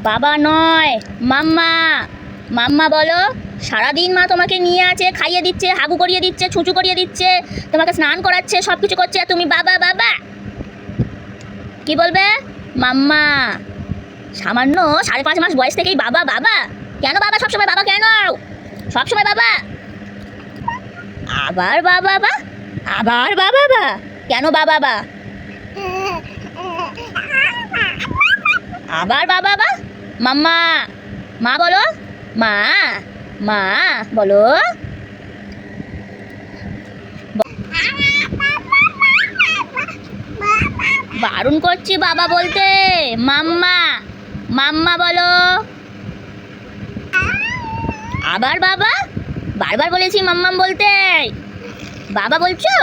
বাবা নয়, মাম্মা। মাম্মা বলো। সারাদিন মা তোমাকে নিয়ে আছে, খাইয়ে দিচ্ছে, হাগু করিয়ে দিচ্ছে, ছুঁচু করিয়ে দিচ্ছে, তোমাকে স্নান করাচ্ছে, সব কিছু করছে, আর তুমি বাবা বাবা কি বলবে? মাম্মা। সামান্য 5.5 মাস বয়স থেকেই বাবা বাবা? কেন বাবা সবসময় বাবা? কেন সবসময় বাবা? আবার বাবা বা? আবার বাবা বা? কেন বাবা বা? আবার বাবা বা? মাম্মা। মা বলো। মা। মা বলো। বারণ করছি বাবা বলতে। মাম্মা। মাম্মা বলো। আবার বাবা? বারবার বলেছি মাম্মাম বলতে, বাবা বলছো?